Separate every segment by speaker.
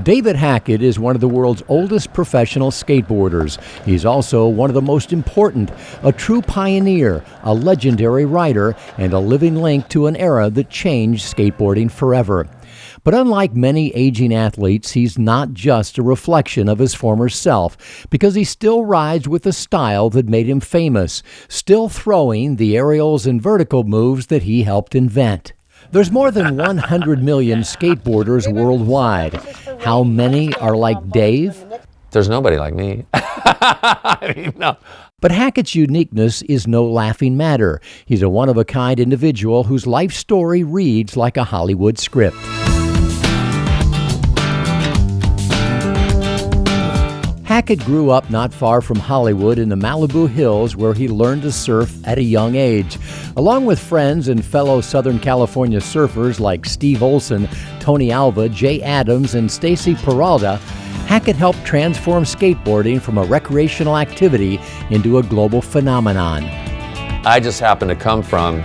Speaker 1: David Hackett is one of the world's oldest professional skateboarders. He's also one of the most important, a true pioneer, a legendary rider, and a living link to an era that changed skateboarding forever. But unlike many aging athletes, he's not just a reflection of his former self, because he still rides with the style that made him famous, still throwing the aerials and vertical moves that he helped invent. There's more than 100 million skateboarders worldwide. How many are like Dave?
Speaker 2: There's nobody like me. I mean, no.
Speaker 1: But Hackett's uniqueness is no laughing matter. He's a one-of-a-kind individual whose life story reads like a Hollywood script. Hackett grew up not far from Hollywood in the Malibu Hills, where he learned to surf at a young age. Along with friends and fellow Southern California surfers like Steve Olson, Tony Alva, Jay Adams, and Stacy Peralta, Hackett helped transform skateboarding from a recreational activity into a global phenomenon.
Speaker 2: I just happened to come from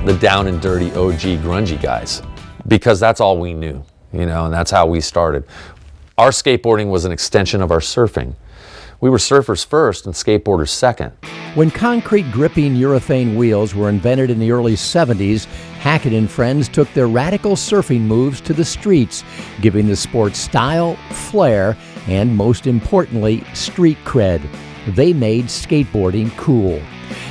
Speaker 2: the down and dirty OG grungy guys, because that's all we knew, and that's how we started. Our skateboarding was an extension of our surfing. We were surfers first and skateboarders second.
Speaker 1: When concrete gripping urethane wheels were invented in the early 70s, Hackett and friends took their radical surfing moves to the streets, giving the sport style, flair, and most importantly, street cred. They made skateboarding cool.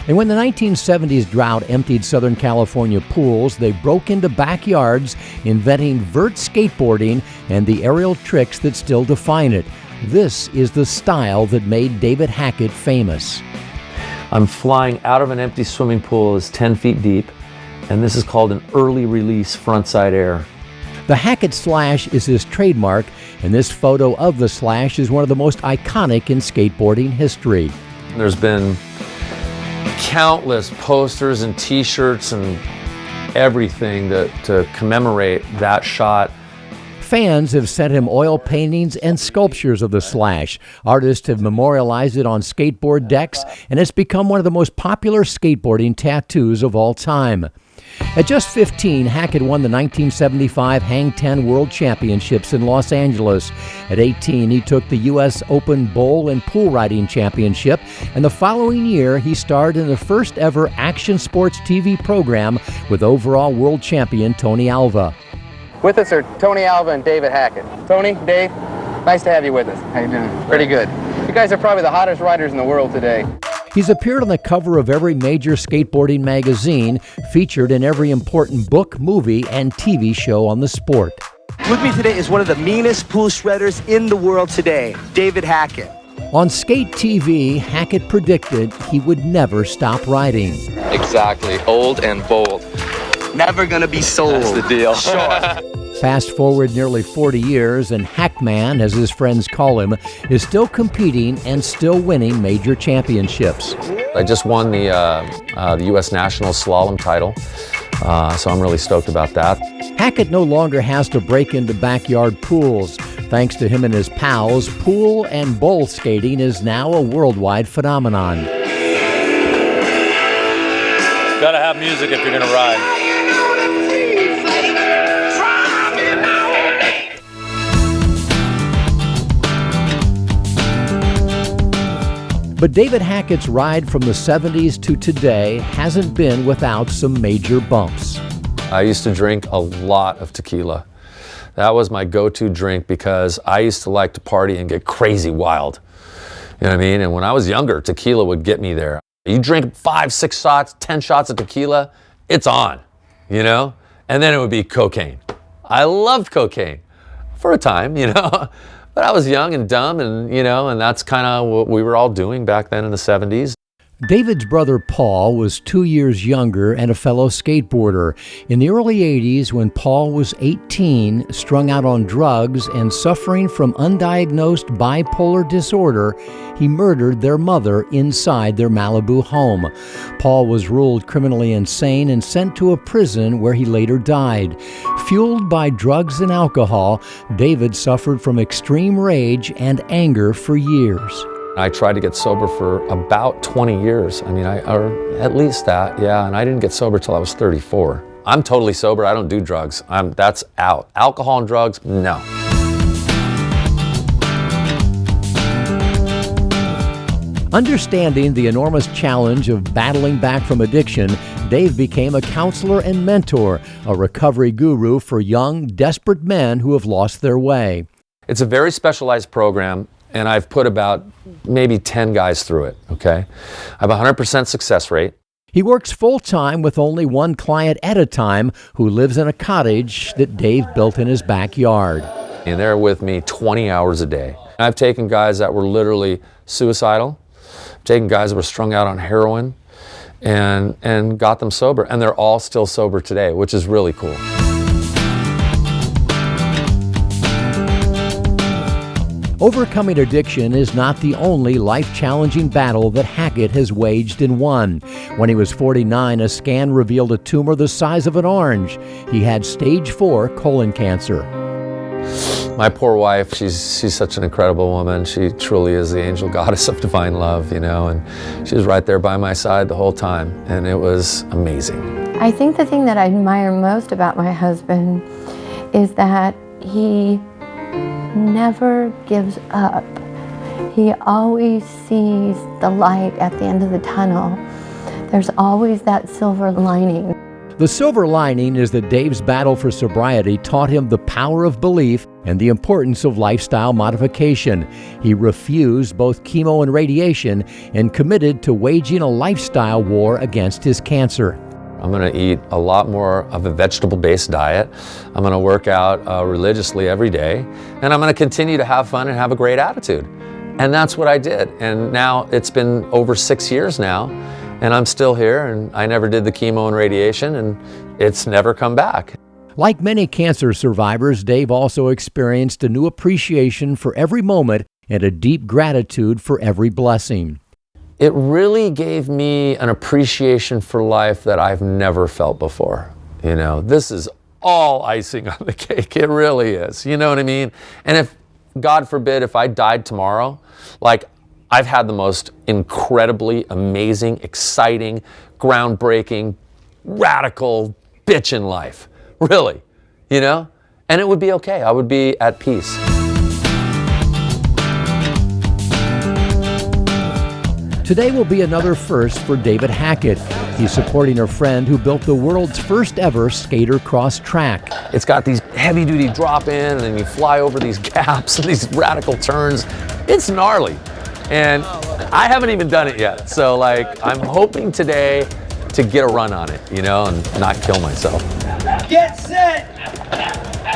Speaker 1: And when the 1970s drought emptied Southern California pools, they broke into backyards, inventing vert skateboarding and the aerial tricks that still define it. This is the style that made David Hackett famous.
Speaker 2: I'm flying out of an empty swimming pool that's 10 feet deep, and this is called an early release frontside air.
Speaker 1: The Hackett slash is his trademark, and this photo of the slash is one of the most iconic in skateboarding history.
Speaker 2: There's been countless posters and t-shirts and everything to commemorate that shot.
Speaker 1: Fans have sent him oil paintings and sculptures of the slash. Artists have memorialized it on skateboard decks, and it's become one of the most popular skateboarding tattoos of all time. At just 15, Hackett won the 1975 Hang 10 World Championships in Los Angeles. At 18, he took the U.S. Open Bowl and Pool Riding Championship, and the following year, he starred in the first ever action sports TV program with overall world champion Tony Alva.
Speaker 3: With us are Tony Alva and David Hackett. Tony, Dave, nice to have you with us.
Speaker 4: How you doing?
Speaker 3: Pretty good. You guys are probably the hottest riders in the world today.
Speaker 1: He's appeared on the cover of every major skateboarding magazine, featured in every important book, movie, and TV show on the sport.
Speaker 4: With me today is one of the meanest pool shredders in the world today, David Hackett.
Speaker 1: On Skate TV, Hackett predicted he would never stop riding.
Speaker 5: Exactly, old and bold.
Speaker 4: Never gonna be sold.
Speaker 5: That's the deal.
Speaker 4: Sure.
Speaker 1: Fast forward nearly 40 years, and Hackman, as his friends call him, is still competing and still winning major championships.
Speaker 2: I just won the U.S. National Slalom title, so I'm really stoked about that.
Speaker 1: Hackett no longer has to break into backyard pools. Thanks to him and his pals, pool and bowl skating is now a worldwide phenomenon.
Speaker 6: Gotta have music if you're gonna ride.
Speaker 1: But David Hackett's ride from the 70s to today hasn't been without some major bumps.
Speaker 2: I used to drink a lot of tequila. That was my go-to drink because I used to like to party and get crazy wild. You know what I mean? And when I was younger, tequila would get me there. You drink 5, 6 shots, 10 shots of tequila, it's on, And then it would be cocaine. I loved cocaine for a time, But I was young and dumb, and and that's kind of what we were all doing back then in the 70s.
Speaker 1: David's brother Paul was 2 years younger and a fellow skateboarder. In the early 80s, when Paul was 18, strung out on drugs and suffering from undiagnosed bipolar disorder, he murdered their mother inside their Malibu home. Paul was ruled criminally insane and sent to a prison where he later died. Fueled by drugs and alcohol, David suffered from extreme rage and anger for years.
Speaker 2: I tried to get sober for about 20 years. Or at least that, yeah. And I didn't get sober till I was 34. I'm totally sober. I don't do drugs. That's out. Alcohol and drugs, no.
Speaker 1: Understanding the enormous challenge of battling back from addiction, Dave became a counselor and mentor, a recovery guru for young, desperate men who have lost their way.
Speaker 2: It's a very specialized program, and I've put about maybe 10 guys through it, okay? I have a 100% success rate.
Speaker 1: He works full-time with only one client at a time who lives in a cottage that Dave built in his backyard.
Speaker 2: And they're with me 20 hours a day. I've taken guys that were literally suicidal, taken guys that were strung out on heroin, and got them sober. And they're all still sober today, which is really cool.
Speaker 1: Overcoming addiction is not the only life-challenging battle that Hackett has waged and won. When he was 49, a scan revealed a tumor the size of an orange. He had stage 4 colon cancer.
Speaker 2: My poor wife, she's such an incredible woman. She truly is the angel goddess of divine love, you know, and she was right there by my side the whole time, and it was amazing.
Speaker 7: I think the thing that I admire most about my husband is that he never gives up. He always sees the light at the end of the tunnel. There's always that silver lining.
Speaker 1: The silver lining is that Dave's battle for sobriety taught him the power of belief and the importance of lifestyle modification. He refused both chemo and radiation and committed to waging a lifestyle war against his cancer.
Speaker 2: I'm going to eat a lot more of a vegetable-based diet. I'm going to work out religiously every day, and I'm going to continue to have fun and have a great attitude. And that's what I did. And now it's been over 6 years now, and I'm still here, and I never did the chemo and radiation, and it's never come back.
Speaker 1: Like many cancer survivors, Dave also experienced a new appreciation for every moment and a deep gratitude for every blessing.
Speaker 2: It really gave me an appreciation for life that I've never felt before. You know, this is all icing on the cake. It really is. You know what I mean? And if, God forbid, if I died tomorrow, like, I've had the most incredibly amazing, exciting, groundbreaking, radical bitchin' life. Really, you know? And it would be okay. I would be at peace.
Speaker 1: Today will be another first for David Hackett. He's supporting a friend who built the world's first ever skater cross track.
Speaker 2: It's got these heavy duty drop in, and then you fly over these gaps and these radical turns. It's gnarly. And I haven't even done it yet. So like, I'm hoping today to get a run on it, you know, and not kill myself.
Speaker 8: Get set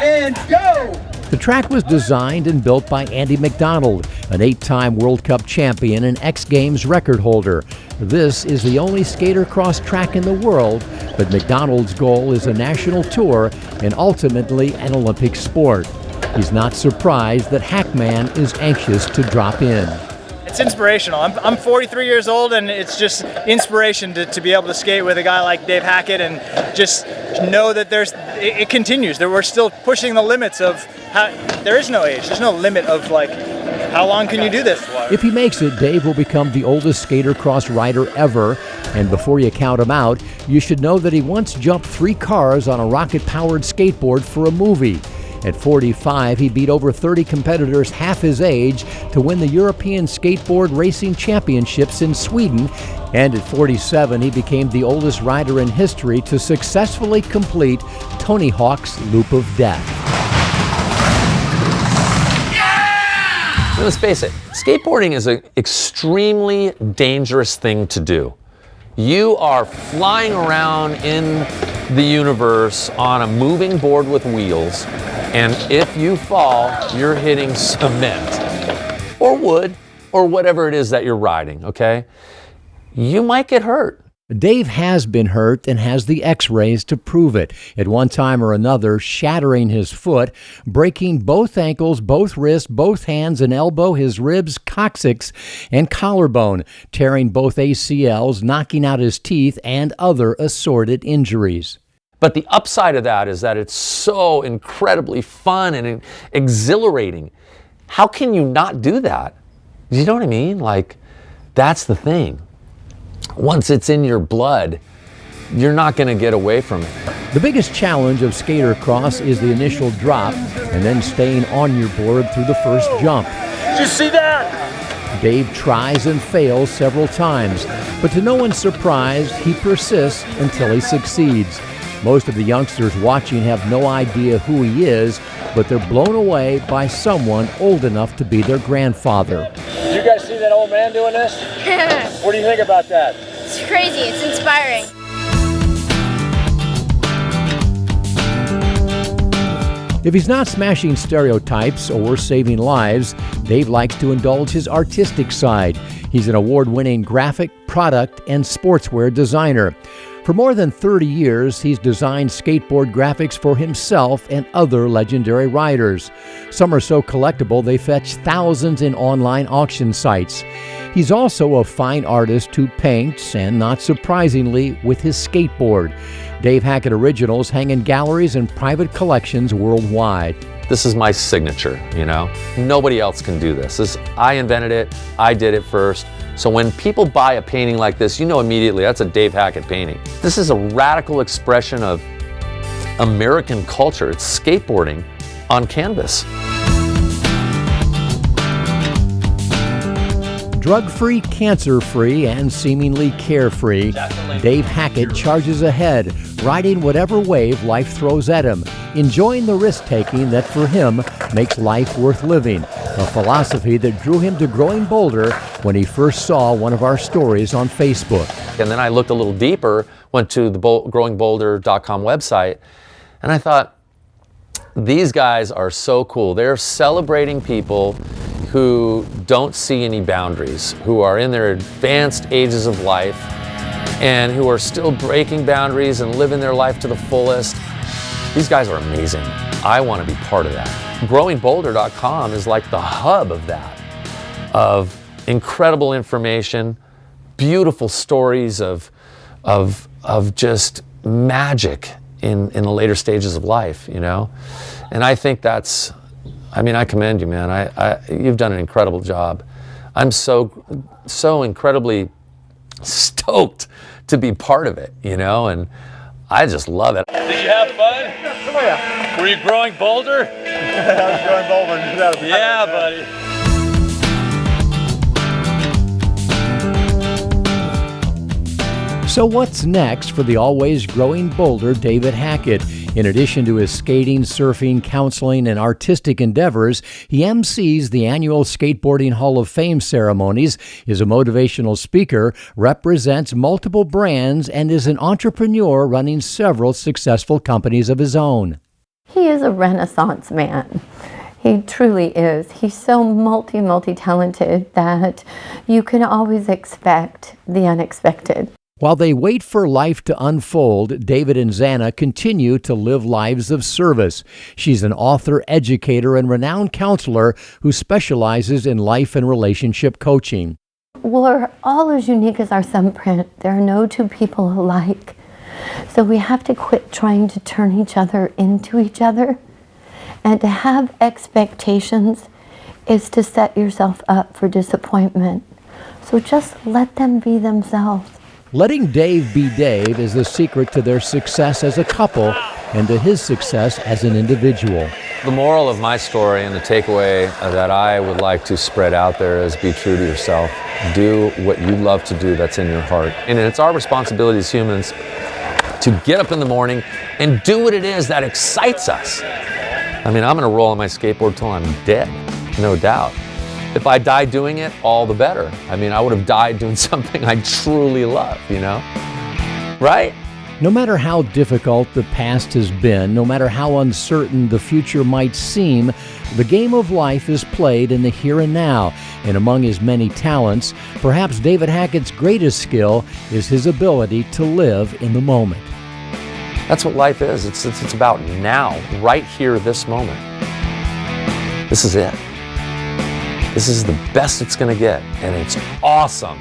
Speaker 8: and go!
Speaker 1: The track was designed and built by Andy McDonald, an 8-time World Cup champion and X Games record holder. This is the only skater cross track in the world, but McDonald's goal is a national tour and ultimately an Olympic sport. He's not surprised that Hackman is anxious to drop in.
Speaker 9: It's inspirational. I'm 43 years old, and it's just inspiration to be able to skate with a guy like Dave Hackett and just know that it continues, that we're still pushing the limits of there is no age. There's no limit of like, how long can you do this?
Speaker 1: If he makes it, Dave will become the oldest skater cross rider ever. And before you count him out, you should know that he once jumped 3 cars on a rocket-powered skateboard for a movie. At 45, he beat over 30 competitors half his age to win the European Skateboard Racing Championships in Sweden. And at 47, he became the oldest rider in history to successfully complete Tony Hawk's Loop of Death.
Speaker 2: Let's face it, skateboarding is an extremely dangerous thing to do. You are flying around in the universe on a moving board with wheels, and if you fall, you're hitting cement or wood or whatever it is that you're riding, okay? You might get hurt.
Speaker 1: Dave has been hurt and has the x-rays to prove it. At one time or another, shattering his foot, breaking both ankles, both wrists, both hands and elbow, his ribs, coccyx, and collarbone, tearing both ACLs, knocking out his teeth, and other assorted injuries.
Speaker 2: But the upside of that is that it's so incredibly fun and exhilarating. How can you not do that? You know what I mean? Like, that's the thing. Once it's in your blood, you're not going to get away from it.
Speaker 1: The biggest challenge of skater cross is the initial drop and then staying on your board through the first jump.
Speaker 9: Did you see that?
Speaker 1: Dave tries and fails several times, but to no one's surprise, he persists until he succeeds. Most of the youngsters watching have no idea who he is, but they're blown away by someone old enough to be their grandfather.
Speaker 8: Did you guys see that old man doing this? What do you think about that?
Speaker 10: It's crazy. It's inspiring.
Speaker 1: If he's not smashing stereotypes or saving lives, Dave likes to indulge his artistic side. He's an award-winning graphic, product, and sportswear designer. For more than 30 years, he's designed skateboard graphics for himself and other legendary riders. Some are so collectible they fetch thousands in online auction sites. He's also a fine artist who paints, and not surprisingly, with his skateboard. Dave Hackett originals hang in galleries and private collections worldwide.
Speaker 2: This is my signature, you know? Nobody else can do this. I invented it, I did it first. So when people buy a painting like this, you know immediately that's a Dave Hackett painting. This is a radical expression of American culture. It's skateboarding on canvas.
Speaker 1: Drug-free, cancer-free, and seemingly carefree, Dave Hackett charges ahead, riding whatever wave life throws at him, enjoying the risk-taking that for him makes life worth living, a philosophy that drew him to Growing Boulder when he first saw one of our stories on Facebook.
Speaker 2: And then I looked a little deeper, went to the growingboulder.com website, and I thought, these guys are so cool. They're celebrating people who don't see any boundaries, who are in their advanced ages of life, and who are still breaking boundaries and living their life to the fullest. These guys are amazing. I want to be part of that. Growingboulder.com is like the hub of that, of incredible information, beautiful stories of just magic in the later stages of life, you know? And I think that's, I mean, I commend you, man. You've done an incredible job. I'm so incredibly stoked to be part of it, you know, and I just love it.
Speaker 6: Did you have fun?
Speaker 8: Oh yeah.
Speaker 6: Were you growing Boulder?
Speaker 8: I was growing Boulder.
Speaker 6: Yeah, buddy.
Speaker 1: So what's next for the always growing Boulder David Hackett? In addition to his skating, surfing, counseling, and artistic endeavors, he MCs the annual Skateboarding Hall of Fame ceremonies, is a motivational speaker, represents multiple brands, and is an entrepreneur running several successful companies of his own.
Speaker 7: He is a Renaissance man. He truly is. He's so multi-talented that you can always expect the unexpected.
Speaker 1: While they wait for life to unfold, David and Xana continue to live lives of service. She's an author, educator, and renowned counselor who specializes in life and relationship coaching.
Speaker 7: We're all as unique as our thumbprint. There are no two people alike. So we have to quit trying to turn each other into each other. And to have expectations is to set yourself up for disappointment. So just let them be themselves.
Speaker 1: Letting Dave be Dave is the secret to their success as a couple and to his success as an individual.
Speaker 2: The moral of my story and the takeaway that I would like to spread out there is be true to yourself. Do what you love to do that's in your heart. And it's our responsibility as humans to get up in the morning and do what it is that excites us. I mean, I'm going to roll on my skateboard till I'm dead, no doubt. If I die doing it, all the better. I mean, I would have died doing something I truly love, you know? Right?
Speaker 1: No matter how difficult the past has been, no matter how uncertain the future might seem, the game of life is played in the here and now. And among his many talents, perhaps David Hackett's greatest skill is his ability to live in the moment.
Speaker 2: That's what life is. It's about now, right here, this moment. This is it. This is the best it's going to get, and it's awesome.